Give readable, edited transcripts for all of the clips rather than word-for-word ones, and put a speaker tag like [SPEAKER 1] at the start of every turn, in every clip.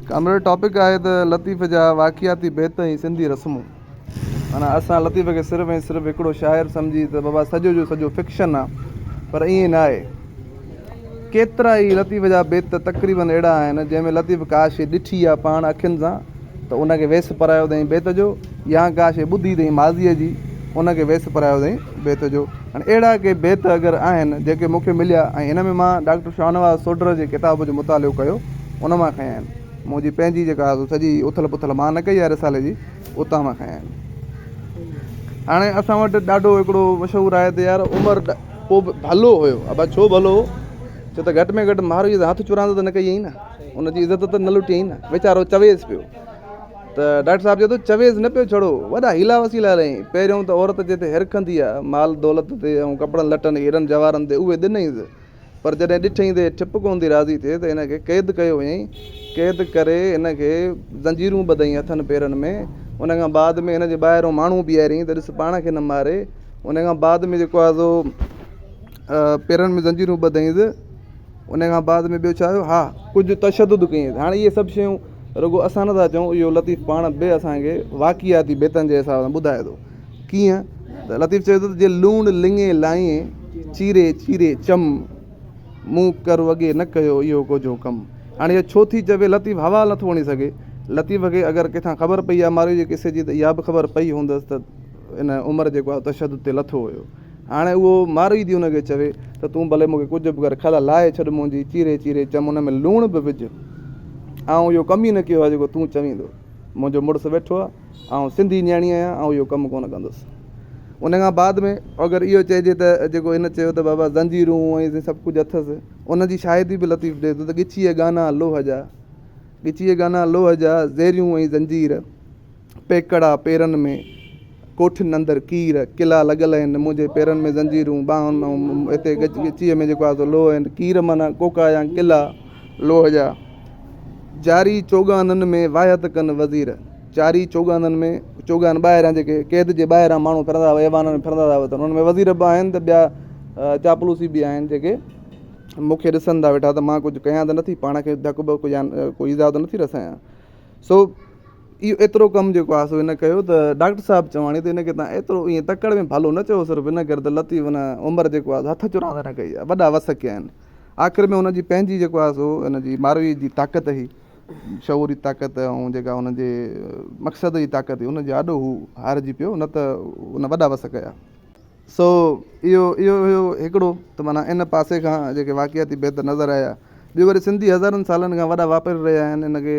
[SPEAKER 1] Comrade topic आहे त लतीफ़ जा वाक़ियाती बेत ऐं सिंधी रस्मूं। माना असां लतीफ़ खे सिर्फ़ु ऐं सिर्फ़ु हिकिड़ो शाइर सम्झी त बाबा सॼो जो सॼो फिक्शन आहे, पर ईअं न आहे। केतिरा ई लतीफ़ जा बेत तक़रीबन अहिड़ा आहिनि जंहिंमें लतीफ़ का शइ ॾिठी आहे पाण अखियुनि सां त उनखे वेस परायो अथई बेत जो, या का शइ ॿुधी अथई माज़ीअ जी उनखे वेस परायो अथई बेत जो। हाणे अहिड़ा के बेत अगरि आहिनि जेके मूंखे मिलिया ऐं हिन में मां डॉक्टर शाहनवाज़ सोढर जे किताब जो मुतालो कयो, उन मां खयां आहिनि। मुंहिंजी पंहिंजी जेका सॼी उथल पुथल मां न कई आहे रिसाले जी, उतां मां खयां आहिनि। हाणे असां वटि ॾाढो हिकिड़ो मशहूरु आहे त यार उमिरि पोइ बि भलो हुयो, अब छो भलो हो, छो त घटि में घटि मारोईअ सां हथु चुरांदो त न कई न, उनजी इज़त त न लुटी न, वीचारो चवेसि पियो। त डॉक्टर साहिबु चए थो चवेसि न पियो छड़ो, वॾा हीला वसीला हलई। पहिरियों त औरत जिते हिरखंदी आहे माल दौलत ते ऐं कपिड़नि लटनि हिरनि जवारनि ते, उहे ॾिनईसि, पर जॾहिं ॾिठईं त ठिप कोन थी राज़ी थिए त हिनखे क़ैद कयो हुयईं। क़ैद करे हिनखे ज़ंजीरूं ॿधईं हथनि पेरनि में। उन खां बाद में हिनजे ॿाहिरों माण्हू बीहारियईं त ॾिस पाण खे न मारे। उन खां बाद में जेको आहे सो पेरनि में ज़ंजीरूं ॿधईंसि। उन खां बाद में ॿियो छा हुयो, हा कुझु तशदुद कयईंसि। हाणे इहे सभु शयूं रुॻो असां नथा चऊं, इहो लतीफ़ पाण बि असांखे वाक़ियाती बेतनि जे हिसाब सां ॿुधाए थो। कीअं त लतीफ़ चए थो त जे लूणु लिङे लाईं चीरे चीरे चम, मूं कर वॻे न कयो इहो कोझो कमु। हाणे इहो छो थी चवे, लतीफ़ हवा नथो वणी सघे। लतीफ़ खे अगरि किथां ख़बर पई आहे मारोई जे किसे जी, त इहा बि ख़बर पई हूंदसि त इन उमिरि जेको आहे तशदुद ते लथो हुयो। हाणे उहो मारोई थी हुनखे चवे त तूं भले मूंखे कुझु बि कर, खला लाहे छॾ मुंहिंजी चीरे चीरे चम, हुन में लूणु बि विझ, ऐं इहो कमु ई न कयो आहे जेको तूं चवींदो। मुंहिंजो मुड़ुसु वेठो आहे, ऐं सिंधी न्याणी आहियां, ऐं इहो कमु कोन कंदुसि। उन खां बाद में अगरि इहो चइजे त जेको हिन चयो त बाबा ज़ंजीरूं ऐं सभु कुझु अथसि, उनजी शाहिदी बि लतीफ़ ॾिए थो त ॻिचीअ गाना लोह जा, ॻिचीअ गाना लोह जा, ज़ेरियूं ऐं ज़ंजीर, पेकड़ा पेरनि में, कोठिन अंदरि कीर, क़िला लॻल आहिनि मुंहिंजे पेरनि में ज़ंजीरूं, ॿाहुनि ऐं हिते ॻिचीअ में जेको आहे लोह आहिनि, कीर माना कोका या क़िला लोह जा। जारी चोगाननि में वायत कनि वज़ीर, चारी चोगाननि में, चोगान ॿाहिरां जेके क़ैद जे ॿाहिरां माण्हू फिरंदा हुआ, ऐवान में फिरंदा था वठनि, हुन में वज़ीर बि आहिनि त ॿिया चापलूसी बि आहिनि जेके मूंखे ॾिसनि था वेठा त मां कुझु कयां त नथी, पाण खे धकु ॿकु या कोई ईज़ा त नथी रसायां। सो इहो एतिरो कमु जेको आहे सो हिन कयो त डॉक्टर साहिबु चवाणी त हिनखे तव्हां एतिरो ईअं तकड़ में भलो न चयो सिर्फ़ु इन करे त लतीफ़ हुन उमिरि जेको आहे हथु चुरांद न कई आहे, वॾा वस कया आहिनि। आख़िर में हुनजी पंहिंजी जेको आहे सो हिनजी मारोई जी ताक़त हुई, शऊरी ताक़त, ऐं जेका हुनजे मक़सद जी ताक़त हुई, हुनजे आॾो हू हारिजी पियो, न त हुन वॾा वस कया। सो इहो हुयो हिकिड़ो त माना इन पासे खां जेके वाक़ियाती बेत नज़र आया। ॿियो वरी सिंधी हज़ारनि सालनि खां वॾा वापरे रहिया आहिनि। हिनखे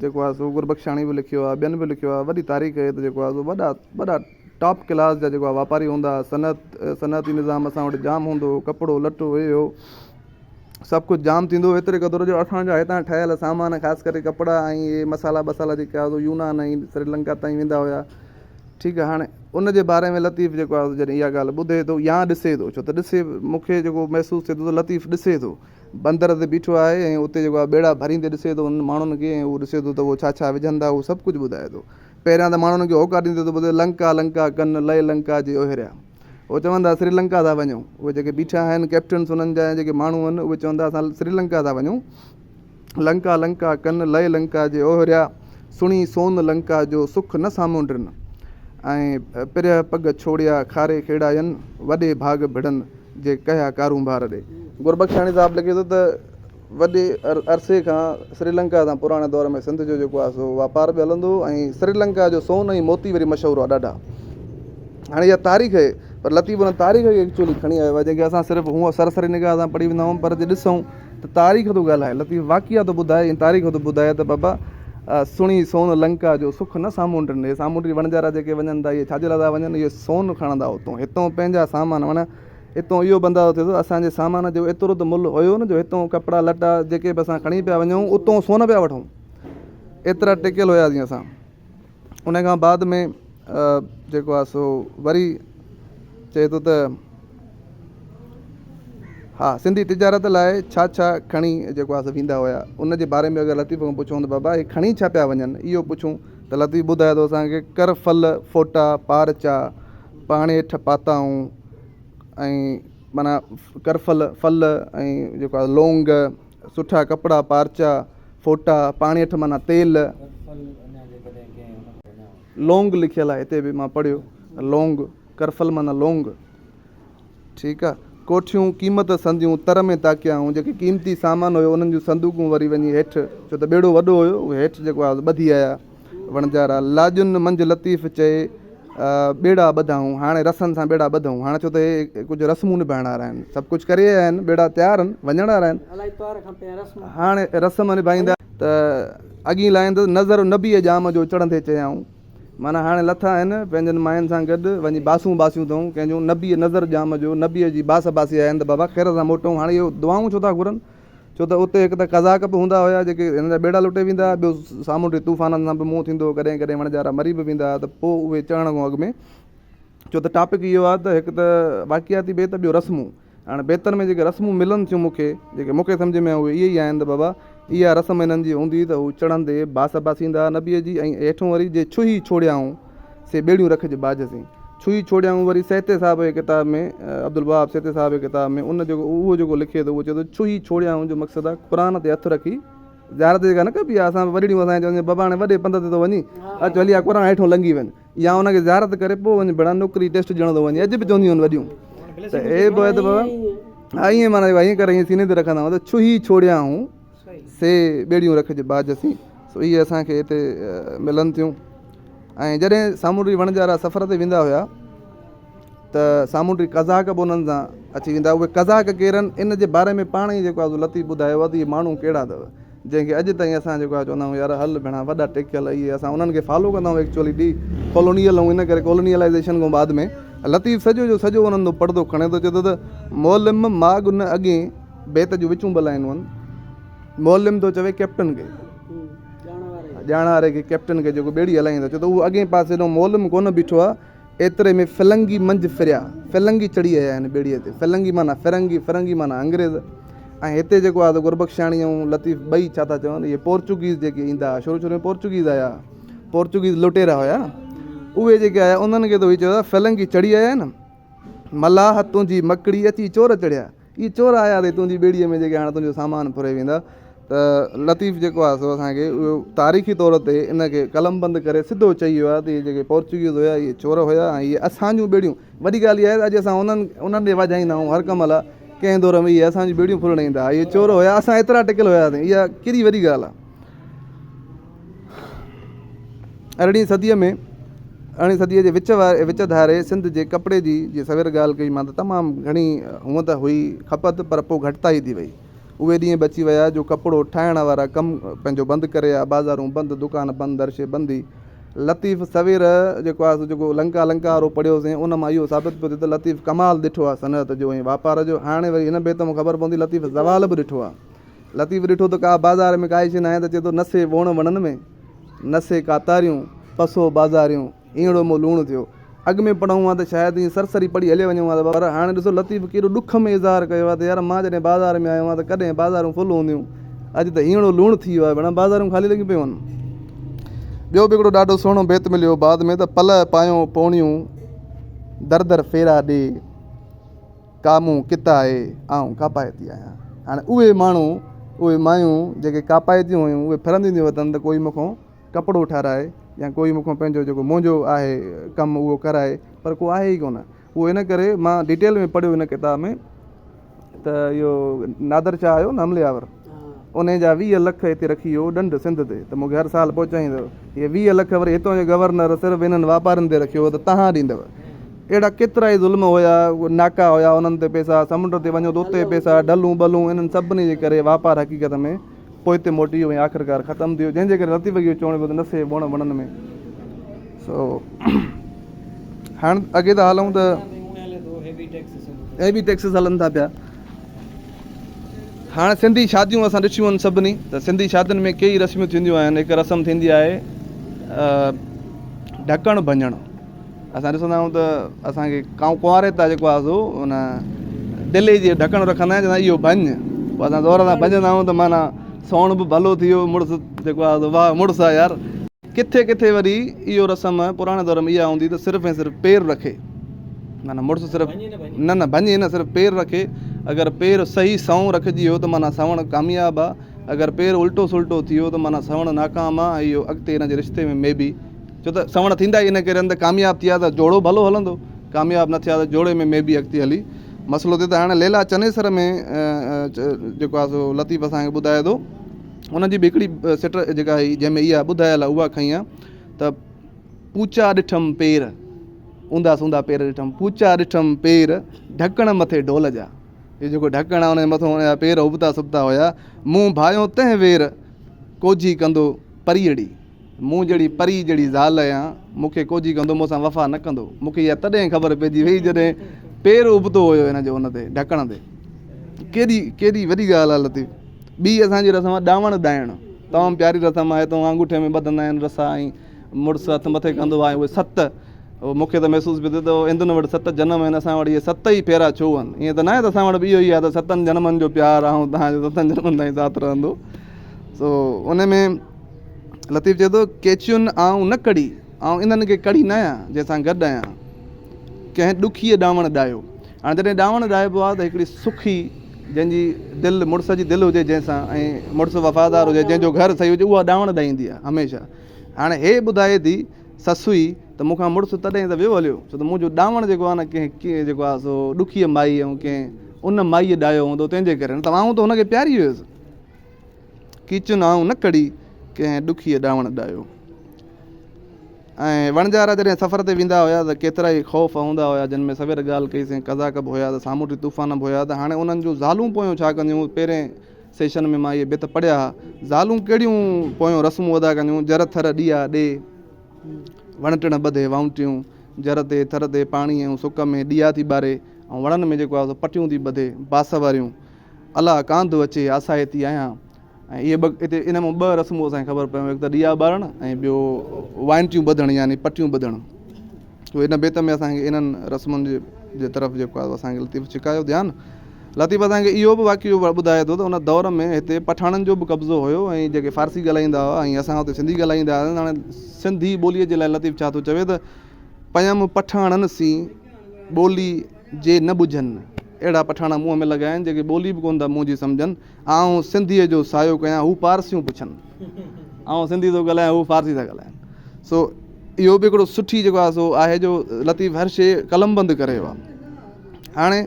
[SPEAKER 1] जेको आहे सो गुरबख्शाणी बि लिखियो आहे, ॿियनि बि लिखियो आहे। वॾी तारीख़ आहे त जेको आहे सो वॾा टॉप क्लास जा जेको आहे वापारी हूंदा। सनअती निज़ाम असां वटि जाम हूंदो, कपिड़ो लटो हुयो, सभु कुझु जाम थींदो। एतिरे क़दुरु जो असांजा हितां ठहियल सामान ख़ासि करे कपिड़ा ऐं इहे मसाला बसाला जेके आहे यूनान ऐं श्रीलंका ताईं वेंदा हुआ। ठीकु आहे, हाणे उन जे बारे में लतीफ़ जेको आहे जॾहिं इहा ॻाल्हि ॿुधे थो या ॾिसे थो, छो त ॾिसे, मूंखे जेको महसूसु थिए थो त लतीफ़ ॾिसे थो, बंदर ते बीठो आहे ऐं उते जेको आहे ॿेड़ा भरींदे ॾिसे थो उन माण्हुनि खे, ऐं उहो ॾिसे थो त उहो छा छा विझंदा, उहो सभु कुझु ॿुधाए थो। पहिरियां त माण्हुनि खे होका ॾींदो थो ॿुधे, लंका लंका कनि लय लंका जे ओहिरिया, उहो चवंदा श्रीलंका था वञूं। उहे जेके बीठा आहिनि कैप्टन्स उन्हनि जा जेके माण्हू आहिनि, उहे चवंदा असां श्रीलंका था वञूं। लंका लंका कनि लय लंका जे ओहिरिया, सुणी सोन लंका जो सुख न सामुंडनि, ऐं पिरिया पग छोड़िया खारे खेड़ायनि, वॾे भाग भिड़नि जे कया कारूंबार ॾे। गुरबख्शाणी साहिबु लिखे थो त वॾे अरसे खां श्रीलंका सां पुराणे दौर में सिंध जो जेको आहे सो वापारु बि हलंदो, ऐं श्रीलंका जो सोन ऐं मोती वरी मशहूरु आहे ॾाढा। हाणे इहा तारीख़ आहे, पर लतीफ़ हुन तारीख़ खे एक्चुअली खणी आयो आहे, जेके असां सिर्फ़ु हूअं सरसरी निगाह सां पढ़ी वेंदा आहियूं, पर जे ॾिसूं त तारीख़ थो ॻाल्हाए। लतीफ़ वाक़िया थो ॿुधाए ऐं तारीख़ थो ॿुधाए त बाबा सुणी सोन लंका जो सुख न सामुंडनि, इहे सामुंडी वणजारा जेके वञनि था, इहे छाजे लाइ था वञनि, इहे सोन खणंदा उतां, हितां पंहिंजा सामान, माना हितां इहो बंदा थिए थो असांजे सामान जो एतिरो त मुल्ह हुयो न, जो हितां कपिड़ा लटा जेके बि असां खणी पिया वञूं उतां सोन पिया वठूं, एतिरा टिकियल हुयासीं असां। उन खां बाद में जेको आहे सो वरी चए थो त हा सिंधी तिजारत लाइ छा छा खणी जेको आहे वेंदा हुआ, उन जे बारे में अगरि लतीफ़ खां पुछूं त बाबा हे खणी छा पिया वञनि, इहो पुछूं त लतीफ़ ॿुधाए थो असांखे, कर फल फोटा पारचा पाणे हेठि पाताऊं, ऐं माना करफल फल ऐं जेको आहे लौंग, सुठा कपिड़ा पारचा, फोटा, पाणी हेठि माना तेल, लौंग लिखियलु आहे हिते बि मां पढ़ियो, लौंग, करफल माना लौंग, ठीकु आहे। कोठियूं क़ीमत संदियूं तर में ताकियाऊं, जेके क़ीमती सामान हुयो उन्हनि जूं संदूकूं वरी वञी हेठि, छो त ॿेड़ो वॾो हुयो, उहे हेठि जेको आहे ॿधी आया वणजारा। लाजुनि मंझि लतीफ़ चए ॿेड़ा ॿधाऊं, हाणे रसनि सां ॿेड़ा ॿधूं, हाणे छो त हे कुझु रस्मूं निभाइण वारा आहिनि, सभु कुझु करे आया आहिनि, ॿेड़ा तयारु आहिनि, वञण वारा आहिनि, हाणे रस्म निभाईंदा। त अॻी लाइन नज़र नबीअ जाम जो चढ़ंदे चयाऊं, माना हाणे लथा आहिनि पंहिंजनि मायुनि सां गॾु वञी बासूं अथऊं कंहिंजूं, नबीअ नज़र जाम जो, नबीअ जी बास बासी आया आहिनि त बाबा ख़ैर सां मोटूं। हाणे इहो दुआऊं छो था घुरनि, छो त उते हिकु त कज़ाक बि हूंदा हुया जेके हिन जा ॿेड़ा लुटे वेंदा, ॿियो सामुंडी तूफ़ाननि सां बि मुंहुं थींदो, कॾहिं कॾहिं वणजारा मरी बि वेंदा, त पोइ उहे चढ़ण खां अॻु में, छो त टॉपिक इहो आहे त हिकु त वाक़ियाती बेत, ॿियो रस्मूं। हाणे बेतनि में जेके रस्मूं मिलनि थियूं जेके मूंखे सम्झ में उहे इहे ई आहिनि त बाबा इहा रस्म हिननि जी हूंदी त हू चढ़ंदे बास बासींदा नबीअ जी, ऐं हेठूं वरी जे छुही छोड़ियाऊं से ॿेड़ियूं रखिजे बाज से, छुही छोड़ियाऊं वरी सेते साहिब जे किताब में, अब्दुल वहाब सेते साहिब जे किताब में उन जेको उहो जेको लिखे थो उहो चए थो छुही छोड़ियाऊं जो मक़सदु आहे क़ुर ते हथु रखी, ज़ारत जेका न कबी आहे, असां वॾड़ियूं असांखे चवंदी बाबा हाणे वॾे पंध ते थो वञी, अचु हली आहे क़ुर हेठो लंघी वञि, या हुनखे ज़ारत करे पोइ वञी भेण नौकिरी टेस्ट ॾियणो थो वञे, अॼु बि चवंदियूं आहिनि वॾियूं, त हे बि त बाबा हा ईअं माना ईअं करे ईअं सीने ते रखंदा हुआ, त छुही छोड़ियाऊं से ॿेड़ियूं रखिजे बाज सी, सो इहे असांखे हिते मिलनि थियूं। ऐं जॾहिं सामुंडी वणजारा सफ़र ते वेंदा हुया त सामुंडी कज़ाक बि उन्हनि सां अची वेंदा, उहे कज़ाक केरु आहिनि इन जे बारे में पाण ई जेको आहे लतीफ़ ॿुधायो आहे त इहे माण्हू कहिड़ा अथव, जंहिंखे अॼु ताईं असां जेको आहे चवंदा आहियूं यार हल भेण वॾा टेकियल, इहे असां उन्हनि खे फॉलो कंदा आहियूं एक्चुअली कॉलोनियल, ऐं इन करे कॉलोनियलाइज़ेशन खां बाद में लतीफ़ सॼो जो सॼो उन्हनि जो पर्दो खणे थो, चए थो त मोलिम माग उन अॻे बेत जूं विचूं बलाइनूं आहिनि, मोलिम थो चवे कैप्टन खे, ॼाण वारे खे, कैप्टन खे जेको ॿेड़ी हलाईंदो, छो त उहो अॻे पासे ॾों मोलिम कोन बीठो आहे, एतिरे में फिलंगी मंझि फिरिया, फिलंगी चढ़ी आया आहिनि ॿेड़ीअ ते, फिलंगी माना फिरंगी, फिरंगी माना अंग्रेज़। ऐं हिते जेको आहे त गुरबख्शाणी ऐं लतीफ़ ॿई छा था चवनि, इहे पोर्चुगीज़ जेके ईंदा हुआ, शुरू में पोर्चुगीज़ आया, पोर्चुगीज़ लुटेरा हुया न, उहे जेके आया उन्हनि खे त उहे चयो फिलंगी चढ़ी आया आहिनि, मलाह तुंहिंजी मकड़ी अची चोर चढ़िया, इहे चोर आया अथई तुंहिंजी ॿेड़ीअ में जेके हाणे तुंहिंजो सामान फुरे वेंदा। त लतीफ़ जेको आहे सो असांखे उहो तारीख़ी तौर ते इनखे कलमबंदि करे सिधो चई वियो आहे त इहे जेके पोर्चुगीज़ हुया इहे चोर हुया, ऐं इहे असांजूं ॿेड़ियूं, वॾी ॻाल्हि इहा आहे अॼु असां उन्हनि ॾे वॼाईंदा आहियूं हर कम लाइ, कंहिं दौर में इहे असांजी ॿेड़ियूं फुरण ईंदा, इहे चोर हुया, असां एतिरा टिकियल हुयासीं, इहा केॾी वॾी ॻाल्हि आहे। अरिड़हीं सदीअ में, अरिड़हीं सदीअ जे विच धारे सिंध जे कपिड़े जी जीअं सवेर ॻाल्हि कई मां त तमामु घणी हूअं त हुई खपत, पर पोइ घटिताई थी वई, उहे ॾींहं बची विया जो कपिड़ो ठाहिण वारा कमु पंहिंजो बंदि करे आ, बाज़ारूं बंदि, दुकान बंदि, दर्शे बंदी। लतीफ़ सवेर जेको आहे जेको लंका वारो पढ़ियोसीं उन मां इहो साबित पियो थिए त लतीफ़ कमाल ॾिठो आहे सनअत जो ऐं वापार जो। हाणे वरी हिन बेत में ख़बर पवंदी लतीफ़ ज़वाल बि ॾिठो आहे। लतीफ़ ॾिठो त का बाज़ार में काई शइ न आहे त चए थो नसे वोण वणनि में, नसे कातारियूं, पसो बाज़ारियूं, ईअड़ो मो लूणु थियो। अॻु में पढ़ूं आहे त शायदि ईअं सरसरी पढ़ी हले वञूं आहे, पर हाणे ॾिसो लतीफ़ केॾो ॾुख में इज़हार कयो आहे त यार मां जॾहिं बाज़ार में आयो आहियां त कॾहिं बाज़ारूं फुल हूंदियूं, अॼु त हीअड़ो लूणु थी वियो आहे भेण, बाज़ारूं ख़ाली लॻी पियूं आहिनि। ॿियो बि हिकिड़ो ॾाढो सुहिणो बेत मिलियो बाद में त पल पायूं पोणियूं दर दर फेरा ॾे, कामूं किताए आऊं कापाइती आहियां। हाणे उहे माण्हू, उहे मायूं जेके कापाइतियूं हुयूं उहे फिरंदियूं थियूं वतन त कोई मूंखां कपिड़ो ठाराए या कोई मूंखां पंहिंजो जेको मुंहिंजो आहे कमु उहो कराए, पर को आहे ई कोन। उहो इन करे मां डिटेल में पढ़ियो हिन किताब में त इहो नादर शाह आयो न हमलियावर, उन जा 20 लख हिते रखी वियो ॾंढ सिंध ते, त मूंखे हर साल पहुचाईंदव। इहे 20 लख वरी हितां जो गवर्नर सिर्फ़ु हिननि वापारनि ते रखियो त तव्हां ॾींदव। अहिड़ा केतिरा ई ज़ुल्म हुया, नाका हुया उन्हनि ते पैसा, समुंड ते वञो त उते पैसा, डलूं बलूं, इन्हनि सभिनी जे करे वापारु हक़ीक़त में पोइ हिते मोटी वियो ऐं आख़िरकार ख़तमु थियो, जंहिंजे करे लतीफ़ खे चवणो पियो त नसे वण वणनि में। सो हाणे अॻे था हलूं त हेवी टैक्सिस हलनि था पिया। हाणे सिंधी शादियूं असां ॾिठियूं आहिनि सभिनी, त सिंधी शादियुनि में कई रस्मियूं थींदियूं आहिनि। हिकु रस्म थींदी आहे ढकणु भञणु। असां ॾिसंदा आहियूं त असांखे कुंवारे था जेको आहे सो हुन दिल्ली जी ढकणु रखंदा आहिनि, चवंदा इहो भञ, पोइ असां ज़ोर सां भञंदा आहियूं त माना सोण बि भलो थी वियो, मुड़ुसु जेको आहे वाह मुड़ुसु आहे यार। किथे किथे वरी इहो रस्म पुराणे दौर में इहा हूंदी त सिर्फ़ु ऐं सिर्फ़ु पेर रखे, माना मुड़ुसु सिर्फ़ु न भञे न, सिर्फ़ु पेर रखे। अगरि पेर सही सऊं रखिजी वियो त माना सवण कामयाबु आहे, अगरि पेर उल्टो सुल्टो थी वियो त माना सवण नाकाम आहे, इहो अॻिते हिन जे रिश्ते में मे बी छो त सवण थींदा ई इन करे अंदरि कामयाबु थिया त जोड़ो भलो हलंदो, कामयाबु न थिया त जोड़े में मे बी अॻिते हली मसइलो थिए। त हाणे लैला चनेसर में जेको आहे सो लतीफ़ असांखे ॿुधाए थो, हुनजी बि हिकिड़ी सिट जेका हुई जंहिंमें इहा ॿुधायल आहे उहा खई आहे त पूचा ॾिठमि पेर ऊंधा सूंधा पेर ॾिठमि, पूचा ॾिठमि पेर ढकण मथे ढोल जा। इहो जेको ढकण आहे हुनजे मथां हुनजा पेर उबता सुबता हुया। मूं भायो तंहिं वेर कोजी कंदो परीअड़ी, मूं जहिड़ी परी जहिड़ी ज़ाल आहियां, मूंखे कोजी कंदो मूंसां वफ़ा न कंदो। मूंखे इहा तॾहिं ख़बर पइजी वई जॾहिं पेर उबतो हुयो हिन जो हुन ते ढकण ते। केॾी वॾी ॻाल्हि आहे लतीफ़। ॿी असांजी रस्म आहे ॾावण ॾाइणु, तमामु प्यारी रस्म आहे। हितां अंगूठे में ॿधंदा आहिनि रसा ऐं मुड़ुसु हथु मथे कंदो आहे। उहे 7 मूंखे त महसूसु पियो थिए त इंदुनि वटि 7 जनम आहिनि, असां वटि इहे 7 ई फेरा छो आहिनि। ईअं त न आहे त असां वटि बि इहो ई आहे त 7 जनमनि जो प्यारु ऐं तव्हांजो 7 जनमनि ताईं साथ रहंदो। सो उन में लतीफ़ चए थो केचियुनि आऊं न कड़ी, ऐं इन्हनि खे कड़ी न आहियां जंहिंसां गॾु आहियां, कंहिं ॾुखीअ ॾावण ॾायो। हाणे जॾहिं ॾावण ॾाइबो आहे त हिकिड़ी सुखी जंहिंजी दिलि मुड़ुस जी दिलि हुजे जंहिंसां, ऐं मुड़ुसु वफ़ादार हुजे, जंहिंजो घर सही हुजे, उहा ॾावण ॾाईंदी आहे हमेशह। हाणे हे ॿुधाए थी ससु हुई त मूंखां मुड़ुसु तॾहिं त वियो हलियो, छो त मुंहिंजो ॾावण जेको आहे न कंहिं जेको आहे सो ॾुखीअ माई ऐं कंहिं उन माईअ ॾायो हूंदो, तंहिंजे करे न त आऊं त हुनखे प्यारी हुयुसि। कीचुन आऊं न कड़ी कंहिं ॾुखीअ ॾावण ॾायो। ऐं वणजारा जॾहिं सफ़र ते वेंदा हुया त केतिरा ई ख़ौफ़ हूंदा हुया, जिन में सवेर ॻाल्हि कईसीं कज़ाक बि हुया त सामूंडी तूफ़ान बि हुया। त हाणे उन्हनि जूं ज़ालूं पोयूं छा कंदियूं, पहिरें सेशन में मां इहे बित पढ़िया हुआ। ज़ालूं कहिड़ियूं पोयूं रस्मूं अदा कंदियूं, जर थर ॾीआ ॾे, वण टिण ॿधे वाउंटियूं, जर ते थर ते पाणी ऐं सुक में ॾीआ थी ॿारे, ऐं वणनि में जेको आहे पटियूं थी ॿधे बास वारियूं, अला कांधु अचे आसाए थी आहियां। ऐं इहे हिते इन में 2 रस्मूं असांखे ख़बर पियूं, हिकु त ॾीआ ॿारणु ऐं ॿियो वाइंटियूं ॿधणु यानी पटियूं ॿधणु। तो इन बेत में असांखे इन्हनि रस्मुनि जे तरफ़ जेको आहे असांखे लतीफ़ छिकायो ध्यानु। लतीफ़ असांखे इहो बि वाक़ियो ॿुधाए थो त उन दौर में हिते पठाणनि जो बि कब्ज़ो हुयो, ऐं जेके फ़ारसी ॻाल्हाईंदा हुआ ऐं असां हुते सिंधी ॻाल्हाईंदा हुआसीं। हाणे सिंधी ॿोलीअ जे लाइ लतीफ़ छा थो चवे त पयम पठाणनि सी ॿोली जे न ॿुझनि, अहिड़ा पठाण मुंहं में लॻा आहिनि जेके ॿोली बि कोन था मुंहिंजी सम्झनि। ऐं सिंधीअ जो सायो कयां हू पारसियूं पुछनि, ऐं सिंधी थो ॻाल्हायां हू फ़ारसी था ॻाल्हाइनि। सो इहो बि हिकिड़ो सुठी जेको आहे सो आहे जो लतीफ़ हर शइ कलमबंदि करे वियो आहे। हाणे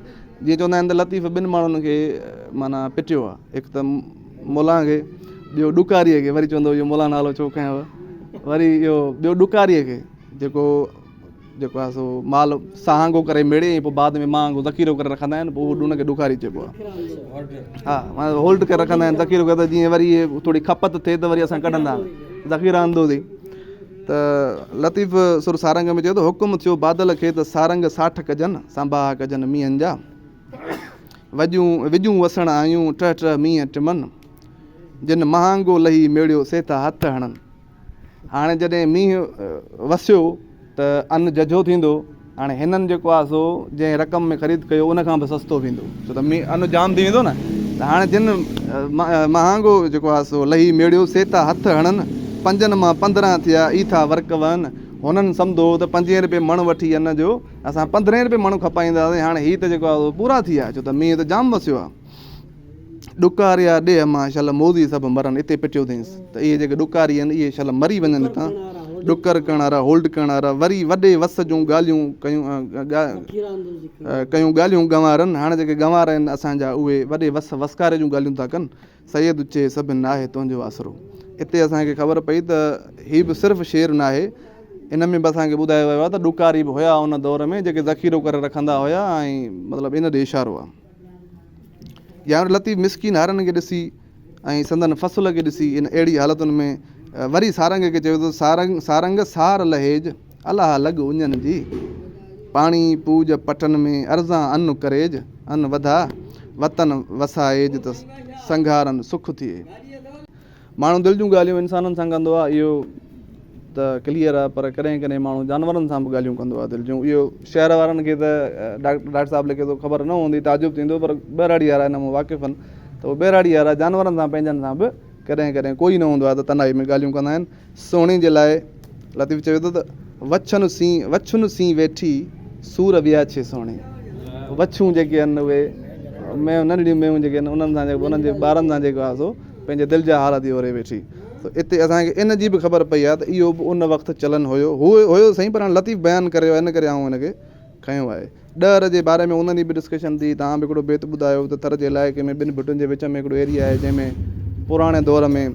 [SPEAKER 1] जीअं चवंदा आहिनि त लतीफ़ 2 माण्हुनि खे माना पिटियो आहे, हिकु त मुला खे, ॿियो ॾुकारीअ खे। वरी चवंदो इहो मुला नालो छो खयव, वरी इहो ॿियो ॾुकारीअ खे जेको आहे सो माल सहांगो करे मेड़े ऐं पोइ बाद में मां ज़ख़ीरो करे रखंदा आहिनि, पोइ उहो उनखे ॾुकारी चइबो आहे। हा मां होल्ड करे रखंदा आहिनि ज़ख़ीरो करे, त जीअं वरी इहे थोरी खपत थिए त वरी असां कढंदा ज़ख़ीरा अंदो थी। त लतीफ़ सुर सारंग में चए थो हुकुम थियो बादल खे त सारंग 60 कजनि, संभाह कजनि मींहनि जा, विजूं वसण आयूं 3 मींहं टिमनि, जिन महांगो लही मेड़ियो सेता हथ हणनि। हाणे जॾहिं मींहुं वसियो त अन्न जझो थींदो। हाणे हिननि जेको आहे सो जंहिं रक़म में ख़रीद कयो उनखां बि सस्तो थींदो, छो त अन्न जाम थी वेंदो न। त हाणे जिन महांगो जेको आहे सो लही मेड़ियो सेता हथ हणनि, 5 मां 15 थिया ईथा वर्क वहनि। हुननि सम्झो त 5 रुपए मण वठी अन्न जो असां 15 रुपए मण खपाईंदासीं। हाणे हीअ त जेको आहे पूरा थी विया, छो त मींहुं त जाम वसियो आहे। ॾुकारिया ॾे मां शल मोदी सभु मरनि, हिते पिटियो अथईंसि। त इहे जेके ॾुकारी आहिनि इहे शल मरी वञनि हितां, ॾुकर करण वारा होल्ड करण वारा। वरी वॾे वस जूं ॻाल्हियूं कयूं ॻाल्हियूं गंवारनि। हाणे जेके गंवार आहिनि असांजा उहे वॾे वसकारे जूं ॻाल्हियूं था कनि। सैयद चए सभिनि न आहे तुंहिंजो आसिरो। हिते असांखे ख़बर पई त हीअ बि सिर्फ़ु शेर न आहे, इन में बि असांखे ॿुधायो वियो आहे त ॾुकारी बि हुया उन दौर में जेके ज़ख़ीरो करे रखंदा हुया, ऐं मतिलबु इन ॾे इशारो आहे। या लतीफ़ मिसकिन हारनि खे ॾिसी ऐं संदन फ़सुल खे ॾिसी इन अहिड़ी हालतुनि में वरी सारंग खे चयो त सारंग सार लहेज अलाह लॻ उञनि जी, पाणी पूज पटनि में अर्ज़ां अन्न करेज, अन्न वधा वतन वसाएज त संघारनि सुख थिए। माण्हू दिलि जूं ॻाल्हियूं इंसाननि सां कंदो आहे, इहो त क्लियर आहे, पर कॾहिं कॾहिं माण्हू जानवरनि सां बि ॻाल्हियूं कंदो आहे दिलि जूं। इहो शहर वारनि खे त डॉक्टर साहिबु लिखे थो ख़बर न हूंदी, ताजुब थींदो, पर ॿेराड़ी वारा हिन में वाक़िफ़ आहिनि। त उहे ॿेराड़ी वारा जानवरनि सां पंहिंजनि सां बि कॾहिं कॾहिं कोई न हूंदो आहे त तनाई में ॻाल्हियूं कंदा आहिनि। सोणी जे लाइ लतीफ़ चवे थो त वछुनि सी वेठी सूर विया छे सोणी। वछूं जेके आहिनि उहे मेंहूं, नंढड़ियूं मेंहूं जेके आहिनि उन्हनि सां जेको उन्हनि जे ॿारनि सां जेको आहे सो पंहिंजे दिलि जा हाल थी ओरे वेठी। त हिते असांखे इन जी बि ख़बर पई आहे त इहो बि उन वक़्तु चलन हुयो सही, पर हाणे लतीफ़ बयानु करियो इन करे आऊं हिनखे खयो आहे। ॾर जे बारे में उन्हनि जी बि डिस्कशन थी। तव्हां बि हिकिड़ो बेत ॿुधायो त थर जे इलाइक़े में ॿिनि भिटुनि जे विच में हिकिड़ो एरिया आहे जंहिंमें पुराणे दौर में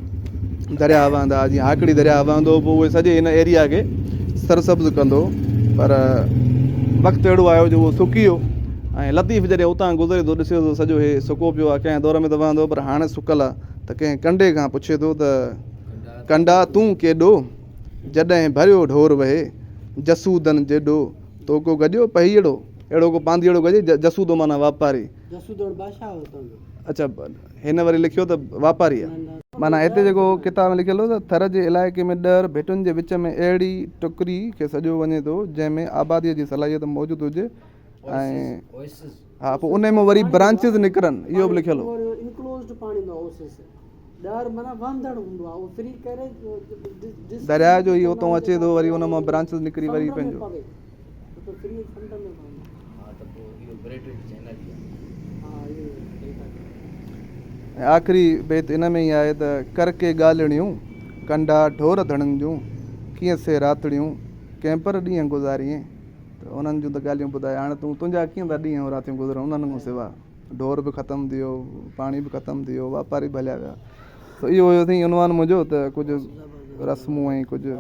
[SPEAKER 1] दरिया वहंदा, जीअं हाकड़ी दरिया वहंदो, पोइ उहे सॼे हिन एरिया खे सरसब्ज़ कंदो, पर वक़्तु अहिड़ो आयो जो उहो सुकी वियो। ऐं लतीफ़ जॾहिं उतां गुज़रे थो ॾिसे थो सॼो हे सुको पियो आहे, कंहिं दौर में त वहंदो पर हाणे सुकल आहे, त कंहिं कंडे खां पुछे थो त कंडा तूं केॾो, जॾहिं भरियो ढोर वहे जसूदन जेॾो, तो को गॼियो पहीअड़ो, अहिड़ो को पांधीअड़ो गॼे। जसूदो माना वापारी। अच्छा, हिन वरी लिखियो त वापारी आहे। माना हिते जेको किताब में लिखियलु हो त थर जे इलाइक़े में ॾर भिटुनि जे विच में अहिड़ी टुकरी खे सॼो वञे थो जंहिंमें आबादीअ जी सलाहियत मौजूदु हुजे। ऐं हा, पोइ उन में वरी ब्रांचिस निकिरनि, इहो बि लिखियलु हो। दरिया जो इहो उतां अचे थो, वरी उन मां ब्रांचिस निकिरी वरी पंहिंजो। ऐं आख़िरी बेत इन में ई आहे त कर के ॻाल्हिणियूं कंडा ढोर धणनि जूं, कीअं से रातड़ियूं कंहिं पर ॾींहं गुज़ारीअ। त उन्हनि जूं त ॻाल्हियूं ॿुधाए। हाणे तुंहिंजा कीअं था ॾींहं ऐं रातियूं गुज़रनि उन्हनि खां सिवा? ढोर बि ख़तमु थी वियो, पाणी बि ख़तमु थी वियो, वापारी बि हलिया विया। त इहो हुयो अथई उनवान मुंहिंजो, त कुझु रस्मूं ऐं कुझु